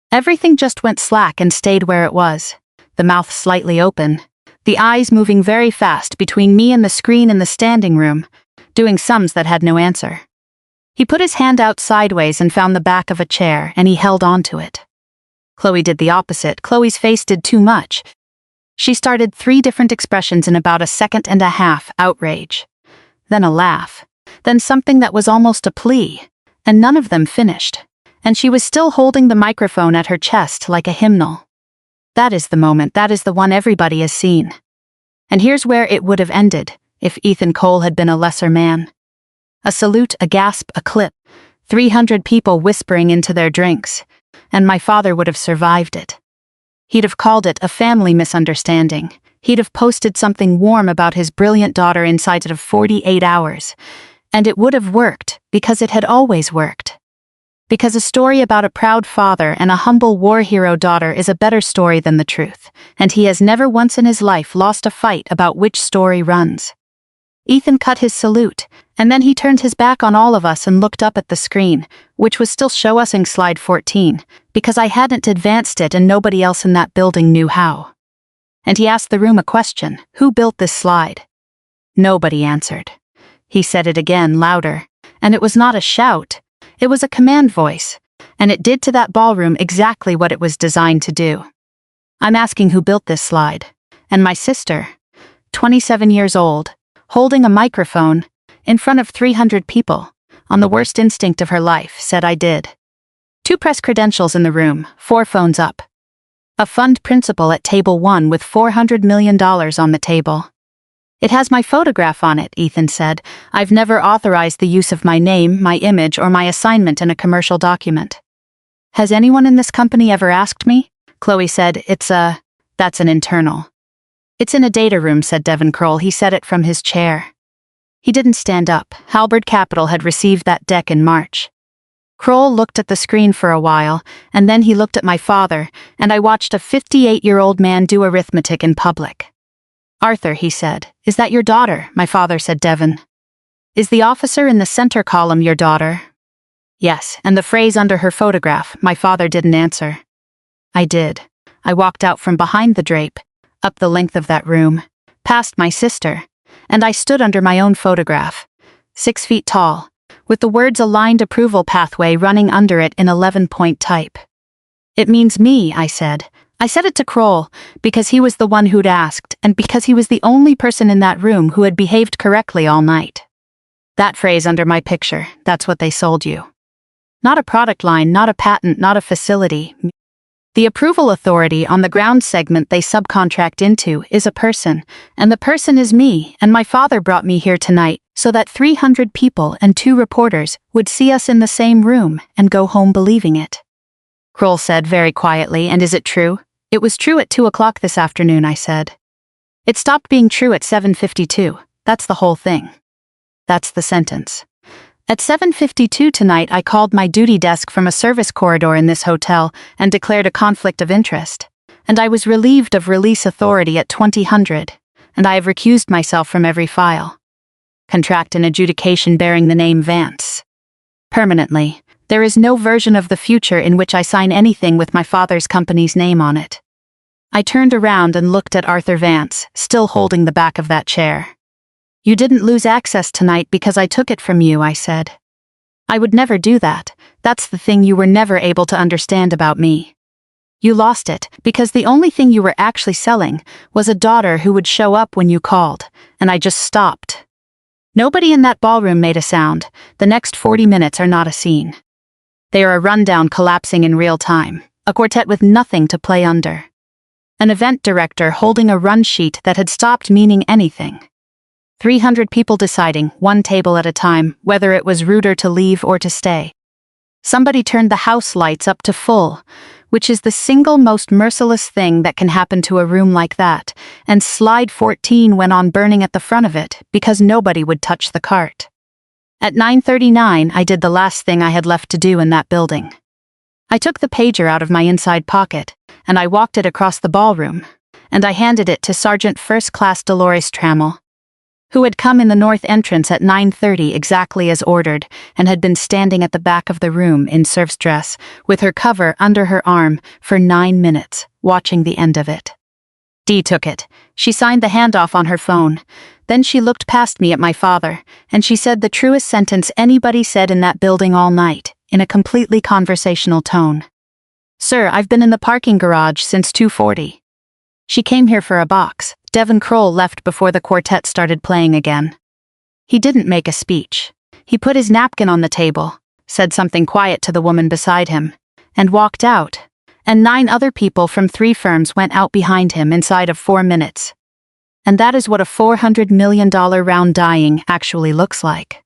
Everything just went slack and stayed where it was, the mouth slightly open, the eyes moving very fast between me and the screen in the standing room, doing sums that had no answer. He put his hand out sideways and found the back of a chair, and he held onto it. Chloe did the opposite. Chloe's face did too much. She started 3 different expressions in about a second and a half: outrage, then a laugh, then something that was almost a plea, and none of them finished, and she was still holding the microphone at her chest like a hymnal. That is the moment, that is the one everybody has seen. And here's where it would have ended, if Ethan Cole had been a lesser man. A salute, a gasp, a clip, 300 people whispering into their drinks, and my father would have survived it. He'd have called it a family misunderstanding. He'd have posted something warm about his brilliant daughter inside of 48 hours. And it would have worked, because it had always worked. Because a story about a proud father and a humble war hero daughter is a better story than the truth, and he has never once in his life lost a fight about which story runs. Ethan cut his salute, and then he turned his back on all of us and looked up at the screen, which was still showing slide 14, because I hadn't advanced it and nobody else in that building knew how. And he asked the room a question: who built this slide? Nobody answered. He said it again, louder, and it was not a shout, it was a command voice, and it did to that ballroom exactly what it was designed to do. I'm asking who built this slide, and my sister, 27 years old, holding a microphone, in front of 300 people, on the worst instinct of her life, said I did. 2 press credentials in the room, 4 phones up. A fund principal at Table 1 with $400 million on the table. It has my photograph on it, Ethan said. I've never authorized the use of my name, my image, or my assignment in a commercial document. Has anyone in this company ever asked me? Chloe said, that's an internal. It's in a data room, said Devon Kroll. He said it from his chair. He didn't stand up. Halberd Capital had received that deck in March. Kroll looked at the screen for a while, and then he looked at my father, and I watched a 58-year-old man do arithmetic in public. Arthur, he said, is that your daughter? My father said, Devon. Is the officer in the center column your daughter? Yes, and the phrase under her photograph, my father didn't answer. I did. I walked out from behind the drape, up the length of that room, past my sister, and I stood under my own photograph, 6 feet tall, with the words aligned approval pathway running under it in 11-point type. It means me, I said. I said it to Kroll, because he was the one who'd asked, and because he was the only person in that room who had behaved correctly all night. That phrase under my picture, that's what they sold you. Not a product line, not a patent, not a facility. The approval authority on the ground segment they subcontract into is a person, and the person is me, and my father brought me here tonight so that 300 people and 2 reporters would see us in the same room and go home believing it. Kroll said very quietly, and is it true? It was true at 2 o'clock this afternoon, I said. It stopped being true at 7:52. That's the whole thing. That's the sentence. At 7:52 tonight I called my duty desk from a service corridor in this hotel and declared a conflict of interest, and I was relieved of release authority at 2000, and I have recused myself from every file, contract and adjudication bearing the name Vance. Permanently, there is no version of the future in which I sign anything with my father's company's name on it. I turned around and looked at Arthur Vance, still holding the back of that chair. You didn't lose access tonight because I took it from you, I said. I would never do that. That's the thing you were never able to understand about me. You lost it because the only thing you were actually selling was a daughter who would show up when you called, and I just stopped. Nobody in that ballroom made a sound. The next 40 minutes are not a scene. They are a rundown collapsing in real time, a quartet with nothing to play under. An event director holding a run sheet that had stopped meaning anything. 300 people deciding, one table at a time, whether it was ruder to leave or to stay. Somebody turned the house lights up to full, which is the single most merciless thing that can happen to a room like that, and slide 14 went on burning at the front of it because nobody would touch the cart. At 9:39 I did the last thing I had left to do in that building. I took the pager out of my inside pocket, and I walked it across the ballroom, and I handed it to Sergeant First Class Dolores Trammell, who had come in the north entrance at 9:30 exactly as ordered, and had been standing at the back of the room in serf's dress, with her cover under her arm, for 9 minutes, watching the end of it. Dee took it. She signed the handoff on her phone. Then she looked past me at my father, and she said the truest sentence anybody said in that building all night, in a completely conversational tone. Sir, I've been in the parking garage since 2:40. She came here for a box. Devon Kroll left before the quartet started playing again. He didn't make a speech. He put his napkin on the table, said something quiet to the woman beside him, and walked out, and 9 other people from 3 firms went out behind him inside of 4 minutes. And that is what a $400 million round dying actually looks like.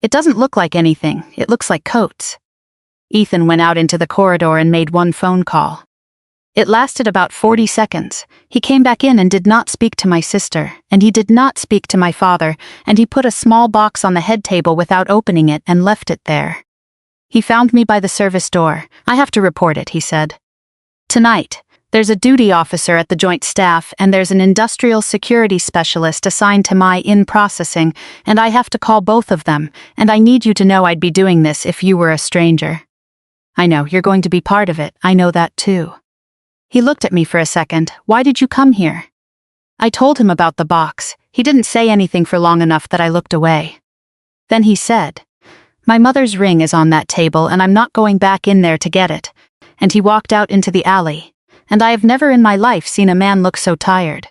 It doesn't look like anything, it looks like coats. Ethan went out into the corridor and made 1 phone call. It lasted about 40 seconds. He came back in and did not speak to my sister, and he did not speak to my father, and he put a small box on the head table without opening it and left it there. He found me by the service door. I have to report it, he said. Tonight, there's a duty officer at the joint staff, and there's an industrial security specialist assigned to my in-processing, and I have to call both of them, and I need you to know I'd be doing this if you were a stranger. I know, you're going to be part of it, I know that too. He looked at me for a second. Why did you come here? I told him about the box. He didn't say anything for long enough that I looked away. Then he said, my mother's ring is on that table and I'm not going back in there to get it. And he walked out into the alley. And I have never in my life seen a man look so tired.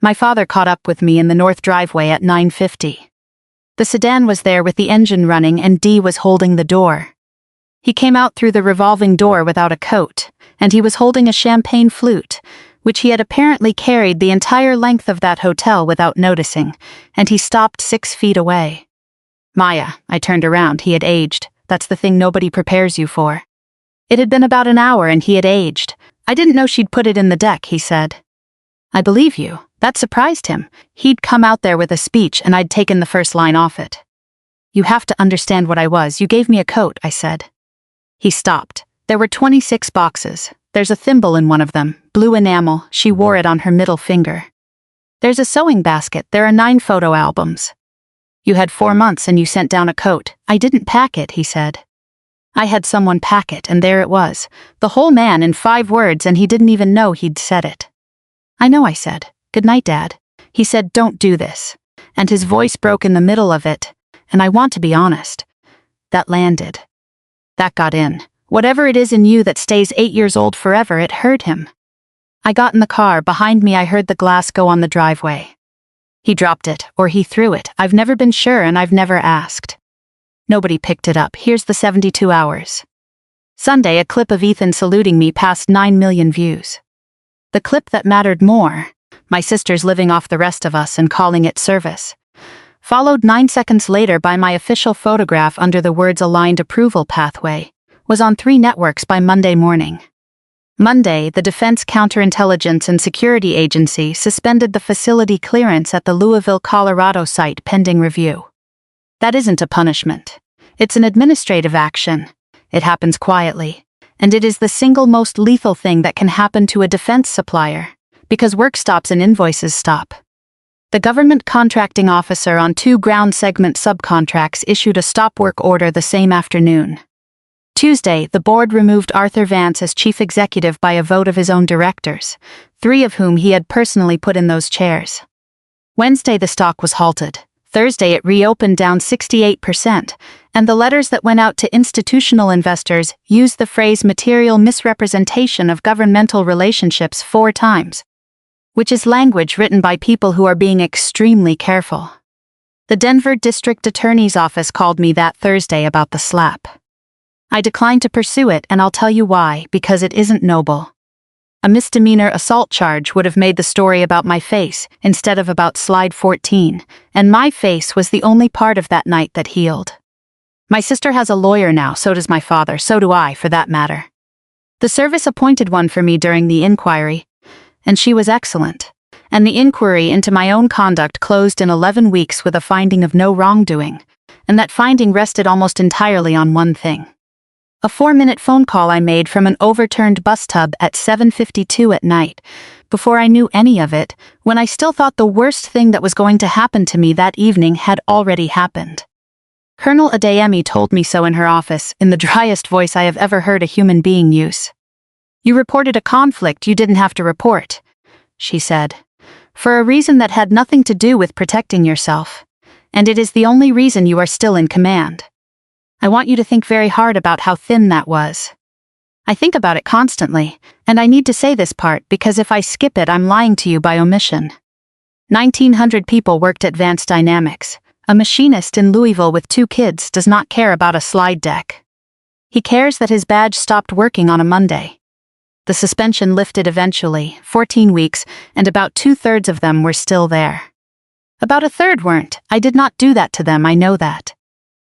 My father caught up with me in the north driveway at 9:50. The sedan was there with the engine running and Dee was holding the door. He came out through the revolving door without a coat, and he was holding a champagne flute, which he had apparently carried the entire length of that hotel without noticing, and he stopped 6 feet away. Maya, I turned around, he had aged. That's the thing nobody prepares you for. It had been about an hour and he had aged. I didn't know she'd put it in the deck, he said. I believe you. That surprised him. He'd come out there with a speech and I'd taken the first line off it. You have to understand what I was. You gave me a coat, I said. He stopped. There were 26 boxes. There's a thimble in one of them, blue enamel. She wore it on her middle finger. There's a sewing basket. There are 9 photo albums. You had 4 months and you sent down a coat. I didn't pack it, he said. I had someone pack it, and there it was. The whole man in 5 words, and he didn't even know he'd said it. I know, I said. Good night, Dad. He said, don't do this. And his voice broke in the middle of it, and I want to be honest. That landed. That got in. Whatever it is in you that stays 8 years old forever, it hurt him. I got in the car. Behind me I heard the glass go on the driveway. He dropped it, or he threw it. I've never been sure, and I've never asked. Nobody picked it up. Here's the 72 hours. Sunday, a clip of Ethan saluting me passed 9 million views. The clip that mattered more, my sister's living off the rest of us and calling it service, followed 9 seconds later by my official photograph under the words aligned approval pathway, was on 3 networks by Monday morning. Monday, the Defense Counterintelligence and Security Agency suspended the facility clearance at the Louisville, Colorado site pending review. That isn't a punishment. It's an administrative action. It happens quietly, and it is the single most lethal thing that can happen to a defense supplier, because work stops and invoices stop. The government contracting officer on 2 ground segment subcontracts issued a stop work order the same afternoon. Tuesday, the board removed Arthur Vance as chief executive by a vote of his own directors, 3 of whom he had personally put in those chairs. Wednesday, the stock was halted. Thursday, it reopened down 68%, and the letters that went out to institutional investors used the phrase material misrepresentation of governmental relationships 4 times, which is language written by people who are being extremely careful. The Denver District Attorney's Office called me that Thursday about the slap. I declined to pursue it, and I'll tell you why, because it isn't noble. A misdemeanor assault charge would have made the story about my face instead of about slide 14, and my face was the only part of that night that healed. My sister has a lawyer now, so does my father, so do I, for that matter. The service appointed one for me during the inquiry, and she was excellent, and the inquiry into my own conduct closed in 11 weeks with a finding of no wrongdoing, and that finding rested almost entirely on one thing. A 4-minute phone call I made from an overturned bus tub at 7:52 at night, before I knew any of it, when I still thought the worst thing that was going to happen to me that evening had already happened. Colonel Adeyemi told me so in her office, in the driest voice I have ever heard a human being use. You reported a conflict you didn't have to report, she said, for a reason that had nothing to do with protecting yourself, and it is the only reason you are still in command. I want you to think very hard about how thin that was. I think about it constantly, and I need to say this part because if I skip it, I'm lying to you by omission. 1,900 people worked at Vance Dynamics. A machinist in Louisville with 2 kids does not care about a slide deck. He cares that his badge stopped working on a Monday. The suspension lifted eventually, 14 weeks, and about 2/3 of them were still there. About a third weren't. I did not do that to them, I know that.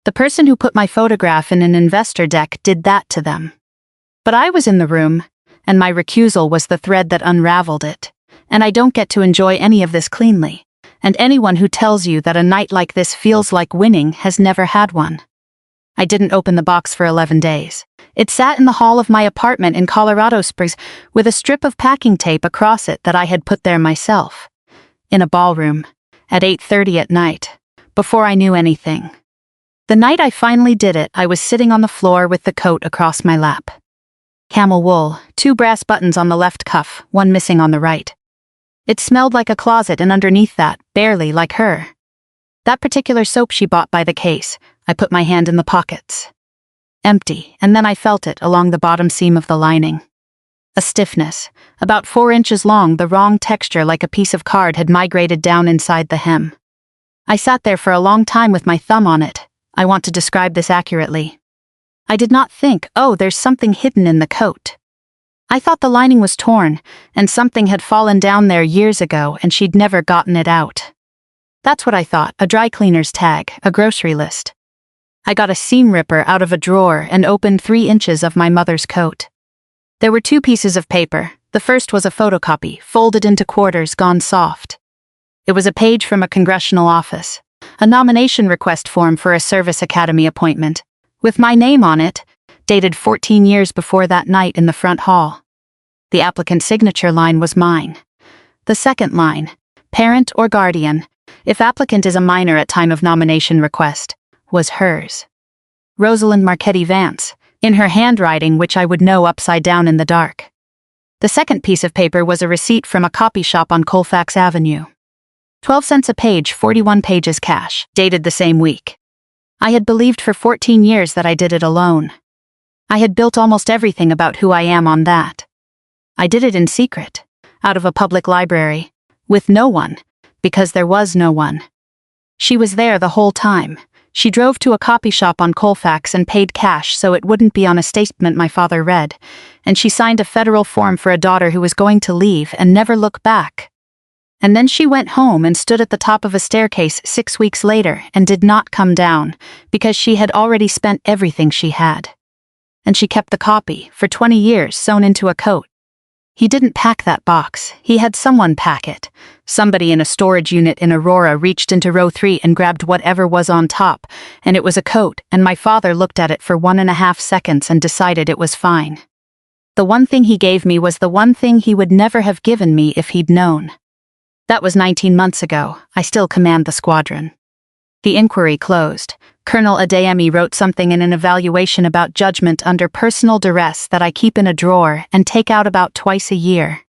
The person who put my photograph in an investor deck did that to them. But I was in the room, and my recusal was the thread that unraveled it, and I don't get to enjoy any of this cleanly, and anyone who tells you that a night like this feels like winning has never had one. I didn't open the box for 11 days. It sat in the hall of my apartment in Colorado Springs with a strip of packing tape across it that I had put there myself, in a ballroom, at 8:30 at night, before I knew anything. The night I finally did it, I was sitting on the floor with the coat across my lap. Camel wool, 2 brass buttons on the left cuff, 1 missing on the right. It smelled like a closet, and underneath that, barely like her. That particular soap she bought by the case, I put my hand in the pockets. Empty, and then I felt it along the bottom seam of the lining. A stiffness, about 4 inches long, the wrong texture, like a piece of card had migrated down inside the hem. I sat there for a long time with my thumb on it. I want to describe this accurately. I did not think, oh, there's something hidden in the coat. I thought the lining was torn, and something had fallen down there years ago and she'd never gotten it out. That's what I thought, a dry cleaner's tag, a grocery list. I got a seam ripper out of a drawer and opened 3 inches of my mother's coat. There were 2 pieces of paper. The first was a photocopy, folded into quarters, gone soft. It was a page from a congressional office, a nomination request form for a service academy appointment, with my name on it, dated 14 years before that night in the front hall. The applicant's signature line was mine. The second line, parent or guardian, if applicant is a minor at time of nomination request, was hers. Rosalind Marchetti Vance, in her handwriting which I would know upside down in the dark. The second piece of paper was a receipt from a copy shop on Colfax Avenue. 12 cents a page, 41 pages cash, dated the same week. I had believed for 14 years that I did it alone. I had built almost everything about who I am on that. I did it in secret, out of a public library, with no one, because there was no one. She was there the whole time. She drove to a copy shop on Colfax and paid cash so it wouldn't be on a statement my father read, and she signed a federal form for a daughter who was going to leave and never look back. And then she went home and stood at the top of a staircase 6 weeks later and did not come down, because she had already spent everything she had. And she kept the copy, for 20 years, sewn into a coat. He didn't pack that box, he had someone pack it. Somebody in a storage unit in Aurora reached into row 3 and grabbed whatever was on top, and it was a coat, and my father looked at it for 1.5 seconds and decided it was fine. The one thing he gave me was the one thing he would never have given me if he'd known. That was 19 months ago. I still command the squadron. The inquiry closed. Colonel Adeyemi wrote something in an evaluation about judgment under personal duress that I keep in a drawer and take out about twice a year.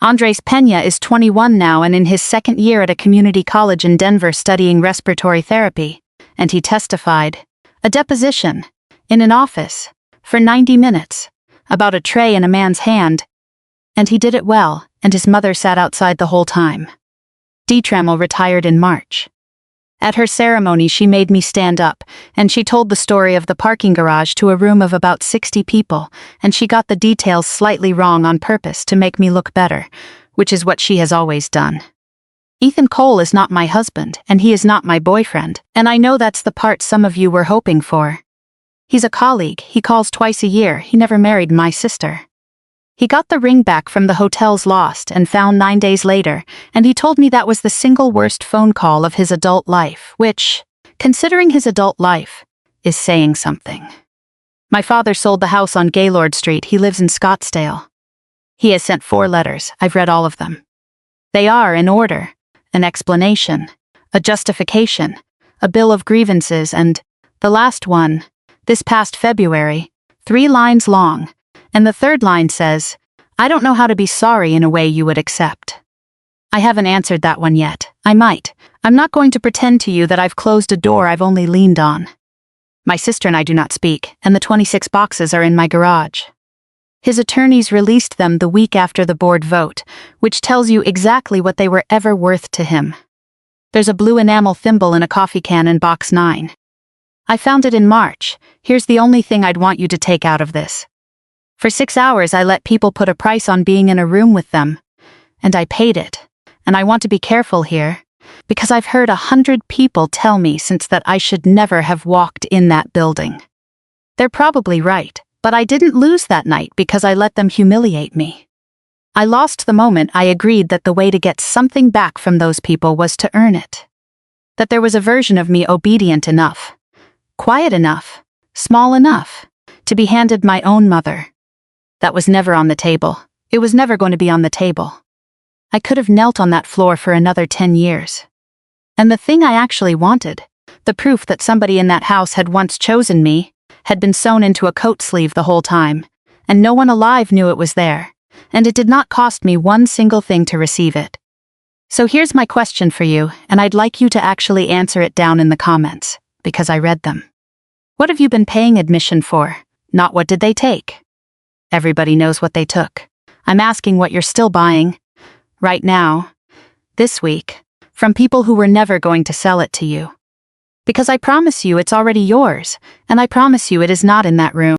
Andres Peña is 21 now and in his second year at a community college in Denver studying respiratory therapy, and he testified, a deposition, in an office, for 90 minutes, about a tray in a man's hand, and he did it well, and his mother sat outside the whole time. D. Trammell retired in March. At her ceremony she made me stand up, and she told the story of the parking garage to a room of about 60 people, and she got the details slightly wrong on purpose to make me look better, which is what she has always done. Ethan Cole is not my husband, and he is not my boyfriend, and I know that's the part some of you were hoping for. He's a colleague, he calls twice a year, he never married my sister. He got the ring back from the hotel's lost and found 9 days later, and he told me that was the single worst phone call of his adult life, which, considering his adult life, is saying something. My father sold the house on Gaylord Street. He lives in Scottsdale. He has sent 4 letters. I've read all of them. They are in order: an explanation, a justification, a bill of grievances, and the last one, this past February, 3 lines long. And the third line says, I don't know how to be sorry in a way you would accept. I haven't answered that one yet. I might. I'm not going to pretend to you that I've closed a door I've only leaned on. My sister and I do not speak, and the 26 boxes are in my garage. His attorneys released them the week after the board vote, which tells you exactly what they were ever worth to him. There's a blue enamel thimble in a coffee can in box 9. I found it in March. Here's the only thing I'd want you to take out of this. For 6 hours I let people put a price on being in a room with them, and I paid it. And I want to be careful here, because I've heard 100 people tell me since that I should never have walked in that building. They're probably right, but I didn't lose that night because I let them humiliate me. I lost the moment I agreed that the way to get something back from those people was to earn it. That there was a version of me obedient enough, quiet enough, small enough, to be handed my own mother. That was never on the table. It was never going to be on the table. I could have knelt on that floor for another 10 years. And the thing I actually wanted, the proof that somebody in that house had once chosen me, had been sewn into a coat sleeve the whole time, and no one alive knew it was there, and it did not cost me one single thing to receive it. So here's my question for you, and I'd like you to actually answer it down in the comments, because I read them. What have you been paying admission for? Not what did they take? Everybody knows what they took. I'm asking what you're still buying, right now, this week, from people who were never going to sell it to you. Because I promise you it's already yours, and I promise you it is not in that room.